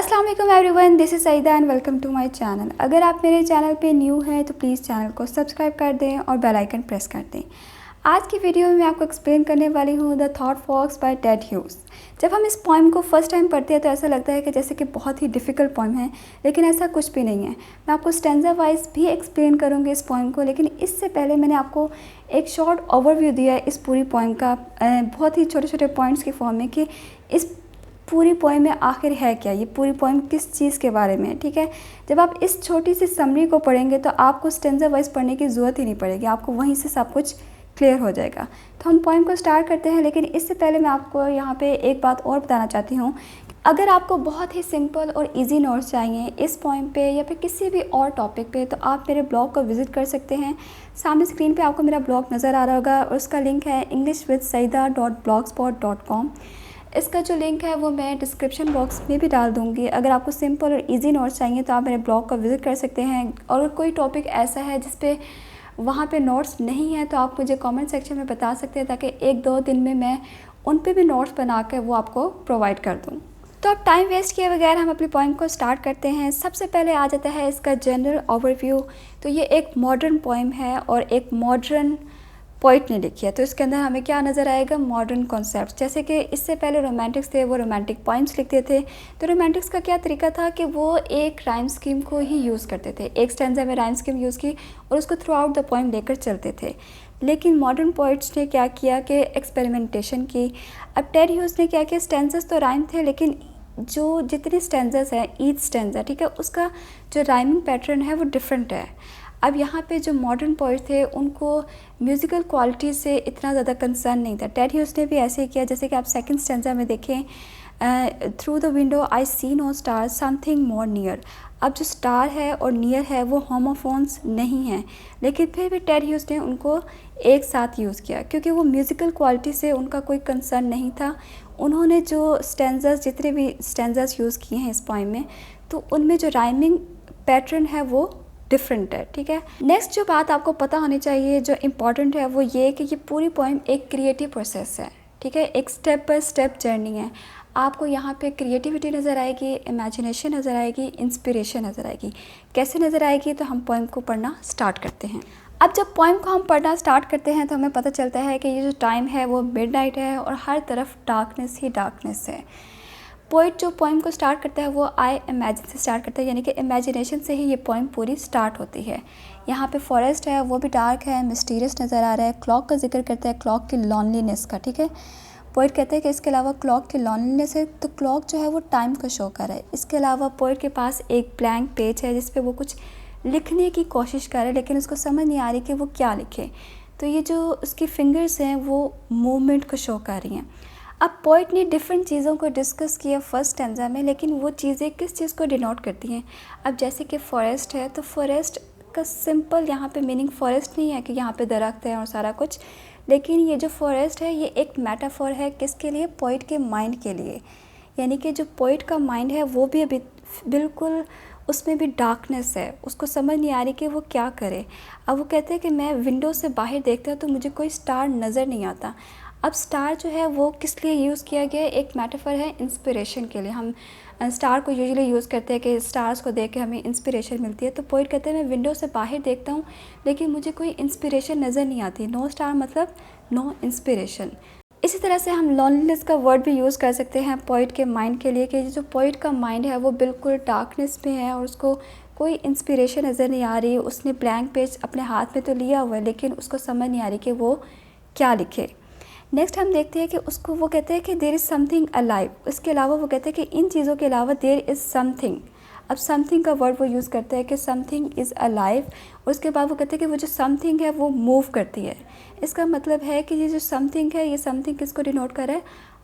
अस्सलाम वालेकुम everyone, this is Saeeda and welcome to my channel. अगर आप मेरे चैनल पे न्यू हैं तो प्लीज़ चैनल को सब्सक्राइब कर दें और बेल आइकन प्रेस कर दें। आज की वीडियो में मैं आपको एक्सप्लेन करने वाली हूँ the thought fox by Ted Hughes. जब हम इस पोइम को फर्स्ट टाइम पढ़ते हैं तो ऐसा लगता है कि जैसे कि बहुत ही डिफ़िकल्ट पोइम है, लेकिन ऐसा कुछ भी नहीं है। मैं आपको स्टैंजा वाइज भी एक्सप्लेन करूँगी इस पोइम को, लेकिन इससे पहले मैंने आपको एक शॉर्ट ओवरव्यू दिया है इस पूरी पोइम का, बहुत ही छोटे छोटे पॉइंट्स की फॉर्म में कि इस पूरी पोइम में आखिर है क्या, ये पूरी पोइम किस चीज़ के बारे में है। ठीक है, जब आप इस छोटी सी समरी को पढ़ेंगे तो आपको स्टैंजा वाइज पढ़ने की ज़रूरत ही नहीं पड़ेगी, आपको वहीं से सब कुछ क्लियर हो जाएगा। तो हम पोइम को स्टार्ट करते हैं, लेकिन इससे पहले मैं आपको यहाँ पे एक बात और बताना चाहती हूँ। अगर आपको बहुत ही सिंपल और इजी नोट्स चाहिए इस पोइम पे या फिर किसी भी और टॉपिक पे, तो आप मेरे ब्लॉग को विज़िट कर सकते हैं। सामने स्क्रीन पे आपको मेरा ब्लॉग नज़र आ रहा होगा और उसका लिंक है englishwithsaida.blogspot.com। इसका जो लिंक है वो मैं डिस्क्रिप्शन बॉक्स में भी डाल दूँगी। अगर आपको सिंपल और इजी नोट्स चाहिए तो आप मेरे ब्लॉग को विज़िट कर सकते हैं। और कोई टॉपिक ऐसा है जिस पे वहाँ पे नोट्स नहीं है तो आप मुझे कमेंट सेक्शन में बता सकते हैं, ताकि एक दो दिन में मैं उन पे भी नोट्स बना कर वो आपको प्रोवाइड कर दूँ। तो अब टाइम वेस्ट किए बगैर हम अपनी पोइम को स्टार्ट करते हैं। सबसे पहले आ जाता है इसका जनरल ओवरव्यू। तो ये एक मॉडर्न पोइम है और एक मॉडर्न पोइट ने लिखी है, तो इसके अंदर हमें क्या नज़र आएगा, मॉडर्न कॉन्सेप्ट। जैसे कि इससे पहले रोमांटिक्स थे, वो रोमांटिक पोइम्स लिखते थे। तो रोमांटिक्स का क्या तरीका था कि वो एक राइम स्कीम को ही यूज़ करते थे, एक स्टैंजा में राइम स्कीम यूज़ की और उसको थ्रू आउट द पोइम लेकर चलते थे। लेकिन मॉडर्न पोइट्स ने क्या किया कि एक्सपेरिमेंटेशन की। अब टेड ह्यूज ने क्या किया, स्टैंजस तो राइम थे, लेकिन जो जितने स्टैंजस हैं, ईच स्टैंजा, ठीक है, उसका जो राइमिंग पैटर्न है वो डिफरेंट है। अब यहाँ पे जो मॉडर्न पोइट थे उनको म्यूज़िकल क्वालिटी से इतना ज़्यादा कंसर्न नहीं था। टेड ह्यूज ने भी ऐसे ही किया। जैसे कि आप सेकंड स्टैंजा में देखें, through the window I see no star something more near. अब जो स्टार है और नियर है वो होमोफोन्स नहीं हैं, लेकिन फिर भी टेड ह्यूज ने उनको एक साथ यूज़ किया क्योंकि वो म्यूज़िकल क्वालिटी से उनका कोई कंसर्न नहीं था। उन्होंने जो स्टैंजास, जितने भी स्टैंजास यूज़ किए हैं इस पोइम में, तो उनमें जो राइमिंग पैटर्न है वो डिफरेंट है। ठीक है, नेक्स्ट जो बात आपको पता होनी चाहिए, जो इम्पॉर्टेंट है, वो ये कि ये पूरी पोइम एक क्रिएटिव प्रोसेस है। ठीक है, एक स्टेप बाय स्टेप जर्नी है। आपको यहाँ पे क्रिएटिविटी नज़र आएगी, इमेजिनेशन नज़र आएगी, इंस्पिरेशन नज़र आएगी। कैसे नज़र आएगी, तो हम पोइम को पढ़ना स्टार्ट करते हैं। अब जब पोइम को हम पढ़ना स्टार्ट करते हैं तो हमें पता चलता है कि ये जो टाइम है वो मिडनाइट है और हर तरफ डार्कनेस ही डार्कनेस है। पोइट जो पोइम को स्टार्ट करता है वो आई इमेजिन से स्टार्ट करता है, यानी कि इमेजिनेशन से ही ये पोइम पूरी स्टार्ट होती है। यहाँ पे फॉरेस्ट है, वो भी डार्क है, मिस्टीरियस नज़र आ रहा है। क्लॉक का जिक्र करता है, क्लॉक की लॉनलीनेस का। ठीक है, पोइट कहते हैं कि इसके अलावा क्लॉक की लॉनलीनेस है, तो क्लॉक जो है वो टाइम को शो कर रहा है। इसके अलावा पोइट के पास एक ब्लैंक पेज है जिस पे वो कुछ लिखने की कोशिश कर रहा है, लेकिन उसको समझ नहीं आ रही कि वो क्या लिखे। तो ये जो उसकी फिंगर्स हैं वो मूवमेंट को शो कर रही हैं। अब पोइट ने डिफरेंट चीज़ों को डिस्कस किया फर्स्ट स्टैंजा में, लेकिन वो चीज़ें किस चीज़ को डिनोट करती हैं। अब जैसे कि फॉरेस्ट है, तो फॉरेस्ट का सिंपल यहाँ पे मीनिंग फॉरेस्ट नहीं है कि यहाँ पे दरख्त है और सारा कुछ, लेकिन ये जो फॉरेस्ट है ये एक मेटाफोर है किसके लिए, पोइट के माइंड के लिए। यानी कि जो पोइट का माइंड है वो भी अभी बिल्कुल, उसमें भी डार्कनेस है, उसको समझ नहीं आ रही कि वो क्या करे। अब वो कहते हैं कि मैं विंडो से बाहर देखता हूँ तो मुझे कोई स्टार नज़र नहीं आता। अब स्टार जो है वो किस लिए यूज़ किया गया है, एक मेटाफर है इंस्पिरेशन के लिए। हम स्टार को यूजुअली यूज़ करते हैं कि स्टार्स को देख के हमें इंस्पिरेशन मिलती है। तो पोइट कहते हैं मैं विंडो से बाहर देखता हूँ लेकिन मुझे कोई इंस्पिरेशन नज़र नहीं आती। नो स्टार मतलब नो इंस्पिरेशन। इसी तरह से हम लॉनलीनेस का वर्ड भी यूज़ कर सकते हैं पोइट के माइंड के लिए, कि जो पोइट का माइंड है वो बिल्कुल डार्कनेस में है और उसको कोई इंस्पिरेशन नज़र नहीं आ रही। उसने ब्लैंक पेज अपने हाथ में तो लिया हुआ है, लेकिन उसको समझ नहीं आ रही कि वो क्या लिखे। नेक्स्ट हम देखते हैं कि उसको वो कहते हैं कि देयर इज़ समथिंग अलाइव। इसके अलावा वो कहते हैं कि इन चीज़ों के अलावा देयर इज़ समथिंग। अब समथिंग का वर्ड वो यूज़ करते हैं कि समथिंग इज़ अलाइव, और उसके बाद वो कहते हैं कि वो जो समथिंग है वो मूव करती है। इसका मतलब है कि ये जो समथिंग है, ये समथिंग किसको डिनोट कर रहा है,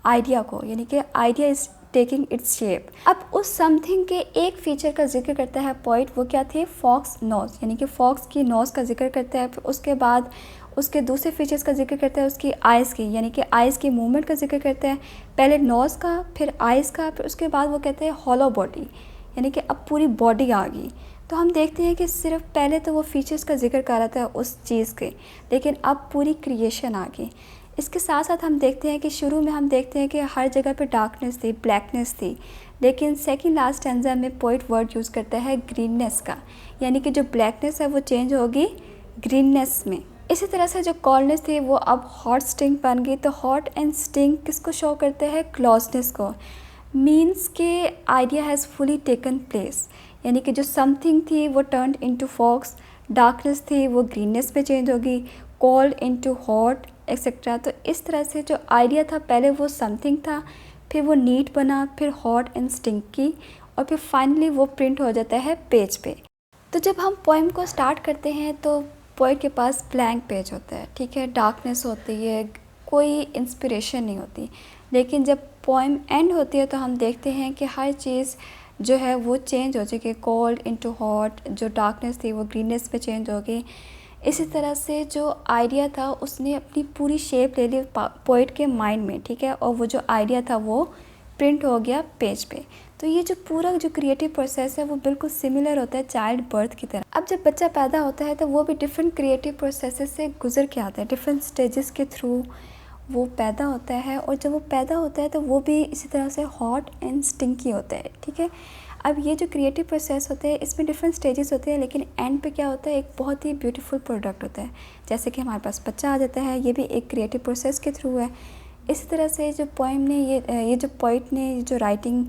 आइडिया को, यानी कि idea is taking its shape. अब उस समथिंग के एक फीचर का जिक्र करता है पोइट, वो क्या थे, फॉक्स नोज़, यानी कि फॉक्स की नोज़ का जिक्र करता है। फिर उसके बाद उसके दूसरे फीचर्स का जिक्र करता है, उसकी आइज़ की, यानी कि आइज़ की मूवमेंट का जिक्र करता है। पहले नोज़ का, फिर आइज़ का, फिर उसके बाद वो कहते हैं हॉलो बॉडी, यानी कि अब पूरी बॉडी आ गई। तो हम देखते हैं कि सिर्फ पहले तो वो फीचर्स का जिक्र कर रहा था उस चीज़ के, लेकिन अब पूरी क्रिएशन आ गई। इसके साथ साथ हम देखते हैं कि शुरू में हम देखते हैं कि हर जगह पे डार्कनेस थी, ब्लैकनेस थी, लेकिन सेकंड लास्ट स्टैंजा में पोइट वर्ड यूज़ करता है ग्रीननेस का, यानी कि जो ब्लैकनेस है वो चेंज होगी ग्रीननेस में। इसी तरह से जो कोल्डनेस थी वो अब हॉट स्टिंग बन गई। तो हॉट एंड स्टिंग किसको शो करते हैं? क्लोजनेस को। मीन्स के idea has fully taken place, यानी कि जो समथिंग थी वो टर्न इनटू फॉक्स, डार्कनेस थी वो ग्रीननेस में चेंज होगी, कोल्ड इनटू हॉट एक्सेट्रा। तो इस तरह से जो आइडिया था पहले वो समथिंग था, फिर वो नीट बना, फिर हॉट एंड स्टिंकी, और फिर फाइनली वो प्रिंट हो जाता है पेज पे। तो जब हम पोएम को स्टार्ट करते हैं तो पोएट के पास ब्लैंक पेज होता है, ठीक है, डार्कनेस होती है, कोई इंस्पिरेशन नहीं होती। लेकिन जब पोएम एंड होती है तो हम देखते हैं कि हर चीज़ जो है वो चेंज हो जाएगी, कोल्ड इनटू हॉट, जो डार्कनेस थी वो ग्रीननेस पे चेंज हो गई। इसी तरह से जो आइडिया था उसने अपनी पूरी शेप ले ली पोएट के माइंड में, ठीक है, और वो जो आइडिया था वो प्रिंट हो गया पेज पे। तो ये जो पूरा जो क्रिएटिव प्रोसेस है वो बिल्कुल सिमिलर होता है चाइल्ड बर्थ की तरह। अब जब बच्चा पैदा होता है तो वो भी डिफरेंट क्रिएटिव प्रोसेसेस से गुजर के आता है, डिफरेंट स्टेजेस के थ्रू वो पैदा होता है, और जब वो पैदा होता है तो वो भी इसी तरह से हॉट एंड स्टिंकी होता है, ठीक है। अब ये जो क्रिएटिव प्रोसेस होते हैं इसमें डिफरेंट स्टेजेस होते हैं, लेकिन एंड पे क्या होता है, एक बहुत ही ब्यूटीफुल प्रोडक्ट होता है। जैसे कि हमारे पास बच्चा आ जाता है, ये भी एक क्रिएटिव प्रोसेस के थ्रू है। इसी तरह से जो पोएम ने ये जो पोइट ने जो राइटिंग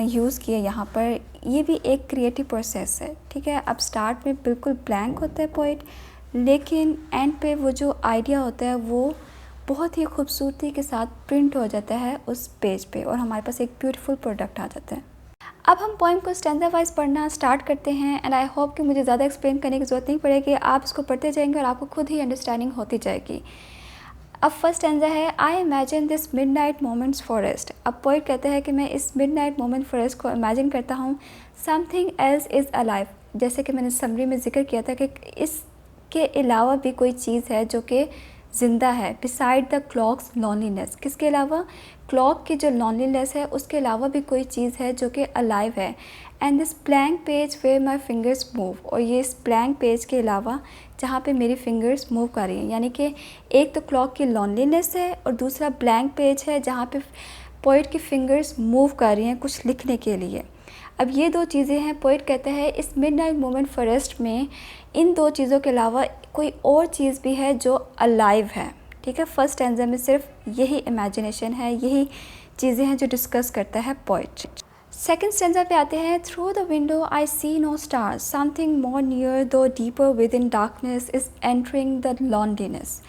यूज़ किया यहाँ पर, ये भी एक क्रिएटिव प्रोसेस है, ठीक है। अब स्टार्ट में बिल्कुल ब्लैंक होता है पोइट, लेकिन एंड पे वो जो आइडिया होता है वो बहुत ही खूबसूरती के साथ प्रिंट हो जाता है उस पेज पे, और हमारे पास एक ब्यूटीफुल प्रोडक्ट आ जाता है। अब हम पोएम को स्टैंजा वाइज पढ़ना स्टार्ट करते हैं, एंड आई होप कि मुझे ज़्यादा एक्सप्लेन करने की ज़रूरत नहीं पड़ेगी, आप इसको पढ़ते जाएंगे और आपको खुद ही अंडरस्टैंडिंग होती जाएगी। अब फर्स्ट स्टैंजा है, I imagine this midnight moments forest. अब पोइट कहता है कि मैं इस मिडनाइट मोमेंट फॉरेस्ट को इमेजिन करता हूँ, समथिंग एल्स इज़ अलाइव। जैसे कि मैंने समरी में जिक्र किया था कि इसके अलावा भी कोई चीज़ है जो कि ज़िंदा है, बिसाइड द क्लॉक्स लॉनलीनेस। किसके अलावा? क्लॉक की जो लॉनलीनेस है उसके अलावा भी कोई चीज़ है जो कि अलाइव है। And this blank page where my fingers move, और ये इस ब्लैंक पेज के अलावा जहाँ पे मेरी फिंगर्स मूव कर रही हैं, यानी कि एक तो क्लॉक की लॉनलीनेस है और दूसरा ब्लैंक पेज है जहाँ पे पोइट की फिंगर्स मूव कर रही हैं कुछ लिखने के लिए। अब ये दो चीज़ें हैं। पोइट कहते हैं इस मिडनाइट मोमेंट फॉरेस्ट में इन दो चीज़ों के अलावा कोई और चीज़ भी है जो अलाइव है, ठीक है। फर्स्ट स्टैंजा में सिर्फ यही इमेजिनेशन है, यही चीज़ें हैं जो डिस्कस करता है पोइट। सेकेंड स्टैंजा पे आते हैं, through the window I see no stars, something more near though deeper within darkness is entering the loneliness.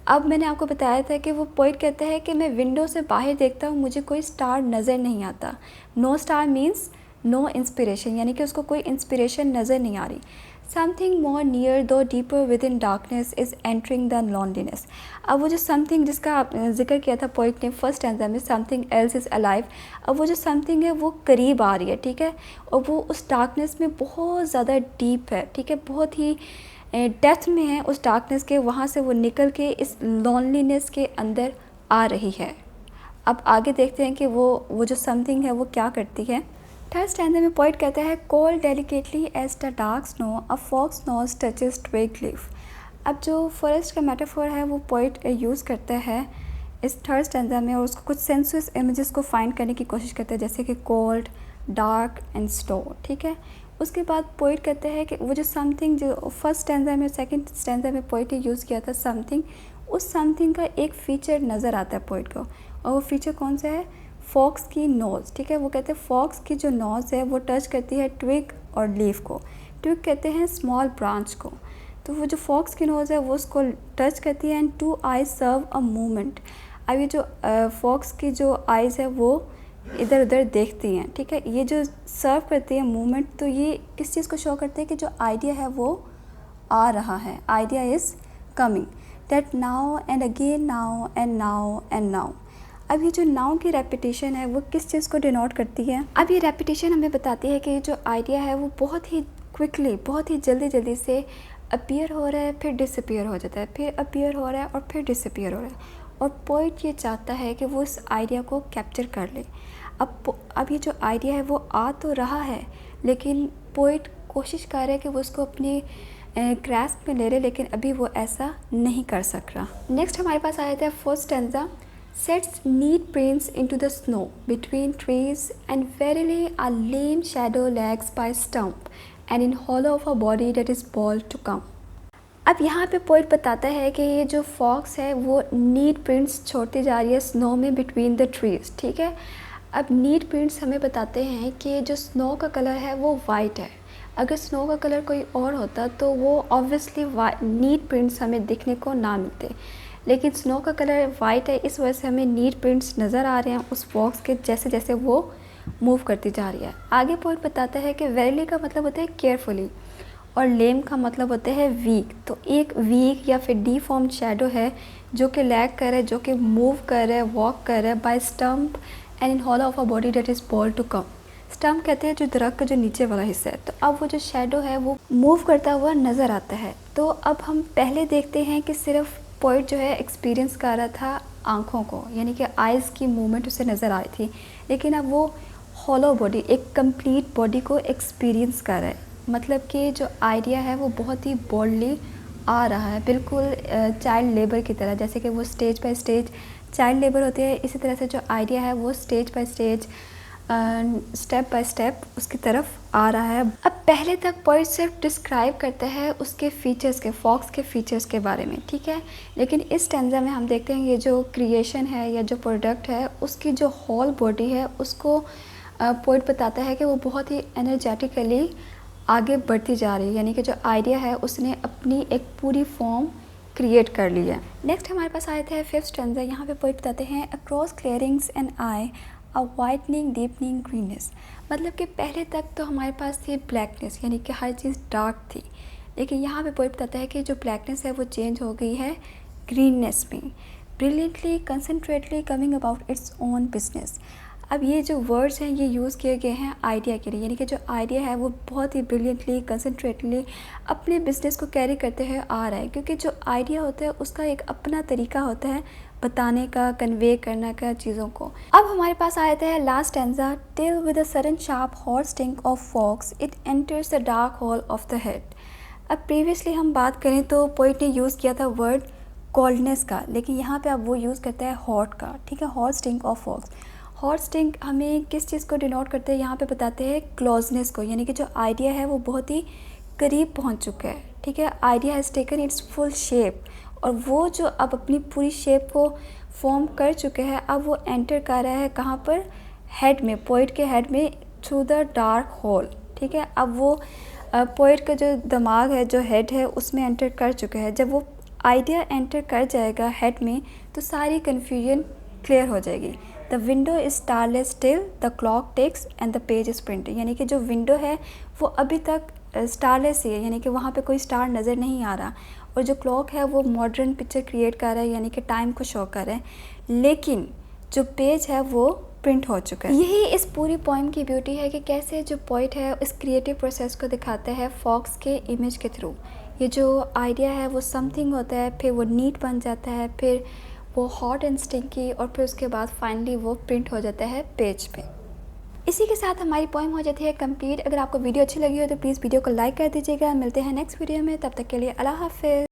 अब मैंने आपको बताया था कि वो पोइट कहता है कि मैं विंडो से बाहर देखता हूँ, मुझे कोई स्टार नज़र नहीं आता। No star means no inspiration, यानी कि उसको कोई इंस्पिरेशन नज़र नहीं आ रही। Something more near though deeper within darkness is entering the loneliness. अब वो जो समथिंग जिसका जिक्र किया था पोइट ने फर्स्ट स्टैंजा में, समथिंग एल्स इज़ अलाइव, अब वो जो समथिंग है वो करीब आ रही है, ठीक है, और वो उस डार्कनेस में बहुत ज़्यादा डीप है, ठीक है, बहुत ही डेप्थ में है उस डार्कनेस के, वहाँ से वो निकल के इस लॉनलीनेस के अंदर आ रही है। अब आगे देखते हैं कि वो जो समथिंग है वो क्या करती है। थर्ड स्टैंजा में पोइट कहता है, cold delicately as the dark snow a fox nose touches twig leaf. अब जो फॉरेस्ट का मेटाफोर है वो पोइट यूज़ करता है इस थर्ड स्टैंजा में, और उसको कुछ सेंसुअस इमेजेस को फाइंड करने की कोशिश करता है, जैसे कि कोल्ड, डार्क एंड स्नो, ठीक है। उसके बाद पोइट कहते हैं कि वो जो समथिंग जो फर्स्ट स्टैंजा में सेकंड स्टैंजा में पोइट ने यूज़ किया था समथिंग, उस समथिंग का एक फ़ीचर नज़र आता है पोइट को, और वो फीचर कौन सा है? फॉक्स की नोज़, ठीक है। वो कहते हैं फॉक्स की जो नोज़ है वो टच करती है ट्विग और लीफ को। ट्विग कहते हैं स्मॉल ब्रांच को, तो वो जो फॉक्स की नोज़ है वो उसको टच करती है। And two eyes serve a movement. अब ये जो फॉक्स की जो आइज़ है वो इधर उधर देखती हैं, ठीक है, ये जो सर्व करती है मूवमेंट, तो ये किस चीज़ को शो करते हैं कि जो आइडिया है वो आ रहा है, idea is coming, that now and again, now and now and now. अब ये जो नाउ की रेपिटेशन है वो किस चीज़ को डिनोट करती है? अब ये रेपिटेशन हमें बताती है कि जो आइडिया है वो बहुत ही क्विकली, बहुत ही जल्दी से अपीयर हो रहा है, फिर डिसअपीयर हो जाता है, फिर अपीयर हो रहा है और फिर डिसअपीयर हो रहा है, और पोइट ये चाहता है कि वो इस आइडिया को कैप्चर कर ले। अब ये जो आइडिया है वो आ तो रहा है, लेकिन पोइट कोशिश कर रहा है कि वो उसको अपनी ग्रास्प में ले ले, लेकिन अभी वो ऐसा नहीं कर सक रहा। नेक्स्ट हमारे पास आया था fourth stanza, sets neat prints into the snow between trees, and verily a lame shadow lags by stump and in hollow of a body that is bald to come. अब यहाँ पे पोइट बताता है कि ये जो फॉक्स है वो नीट प्रिंट्स छोड़ती जा रही है स्नो में बिटवीन द ट्रीज, ठीक है। अब नीट प्रिंट्स हमें बताते हैं कि जो स्नो का कलर है वो वाइट है। अगर स्नो का कलर कोई और होता तो वो ऑब्वियसली नीट प्रिंट्स हमें दिखने को ना मिलते, लेकिन स्नो का कलर वाइट है, इस वजह से हमें नीट प्रिंट्स नज़र आ रहे हैं उस फॉक्स के जैसे जैसे वो मूव करती जा रही है। आगे पोइट बताता है कि वेरली का मतलब होता है केयरफुली और लेम का मतलब होता है वीक। तो एक वीक या फिर डीफॉर्म्ड शैडो है जो कि लैग कर रहा है, जो कि मूव कर रहा है, वॉक कर रहा है by stump and in hollow of a body that is bold to come. Stump कहते हैं जो दरख्त का जो नीचे वाला हिस्सा है। तो अब वो जो शैडो है वो मूव करता हुआ नज़र आता है। तो अब हम पहले देखते हैं कि सिर्फ पोइट जो है एक्सपीरियंस कर रहा था आँखों को, यानी कि आइज़ की मूवमेंट उसे नज़र आ रही थी, लेकिन अब वो हॉलो बॉडी, एक कंप्लीट बॉडी को एक्सपीरियंस कर रहा है। मतलब कि जो आइडिया है वो बहुत ही बोल्डली आ रहा है, बिल्कुल चाइल्ड लेबर की तरह। जैसे कि वो stage by stage child labour होती है, इसी तरह से जो आइडिया है वो stage by stage step by step उसकी तरफ आ रहा है। अब पहले तक पोइट सिर्फ डिस्क्राइब करता है उसके फीचर्स के, फॉक्स के फीचर्स के बारे में, ठीक है। लेकिन इस स्टैंजा में हम देखते हैं ये जो क्रिएशन है या जो प्रोडक्ट है उसकी जो होल बॉडी है उसको पोइट बताता है कि वो बहुत ही एनर्जेटिकली आगे बढ़ती जा रही है, यानी कि जो आइडिया है उसने अपनी एक पूरी फॉर्म क्रिएट कर ली है। नेक्स्ट हमारे पास आए थे फिफ्थ स्टैंजा। यहाँ पे पोइट बताते हैं across clearings and I a whitening deepening greenness. मतलब कि पहले तक तो हमारे पास थी ब्लैकनेस, यानी कि हर चीज़ डार्क थी, लेकिन यहाँ पे पोइट बताता है कि जो ब्लैकनेस है वो चेंज हो गई है ग्रीननेस में। Brilliantly concentratedly coming about its own business. अब ये जो वर्ड्स हैं ये यूज़ किए गए हैं आइडिया के लिए, यानी कि जो आइडिया है वो बहुत ही ब्रिलियंटली कंसनट्रेटली अपने बिजनेस को कैरी करते हुए आ रहा है, क्योंकि जो आइडिया होता है उसका एक अपना तरीका होता है बताने का, कन्वे करने का चीज़ों को। अब हमारे पास आया था last stanza. Till with a sudden sharp hot stink of fox it enters the dark hole of the head. अब प्रीवियसली हम बात करें तो पोइट ने यूज़ किया था वर्ड कोल्डनेस का, लेकिन यहाँ पे अब वो यूज़ करता है हॉट का, ठीक है, hot stink of fox. Hot stink हमें किस चीज़ को डिनोट करते हैं, यहाँ पे बताते हैं क्लोजनेस को, यानी कि जो आइडिया है वो बहुत ही करीब पहुँच चुका है, ठीक है। Idea has taken it's full shape, और वो जो अब अपनी पूरी शेप को फॉर्म कर चुके हैं, अब वो एंटर कर रहा है कहाँ पर, हेड में, पोइट के हेड में, थ्रू द डार्क होल, ठीक है। अब वो पोइट का जो दिमाग है, जो हेड है, उसमें एंटर कर चुका है। जब वो आइडिया एंटर कर जाएगा हेड में तो सारी कन्फ्यूजन क्लियर हो जाएगी। The window is starless still the clock ticks and the page is printed. यानी कि जो विंडो है वो अभी तक स्टारलेस ही है, यानी कि वहाँ पे कोई स्टार नज़र नहीं आ रहा, और जो क्लॉक है वो मॉडर्न पिक्चर क्रिएट कर रहा है, यानी कि टाइम को शो कर रहा है, लेकिन जो पेज है वो प्रिंट हो चुका है। यही इस पूरी पोइम की ब्यूटी है कि कैसे जो पोइट है इस क्रिएटिव प्रोसेस को दिखाता है फॉक्स के इमेज के थ्रू। ये जो आइडिया है वो समथिंग होता है, फिर वो नीट बन जाता है, फिर वो हॉट एंड स्टिंकी, और फिर उसके बाद फाइनली वो प्रिंट हो जाता है पेज पे। इसी के साथ हमारी पोइम हो जाती है कंप्लीट। अगर आपको वीडियो अच्छी लगी हो तो प्लीज़ वीडियो को लाइक कर दीजिएगा। मिलते हैं नेक्स्ट वीडियो में, तब तक के लिए अल्लाह हाफ़िज़।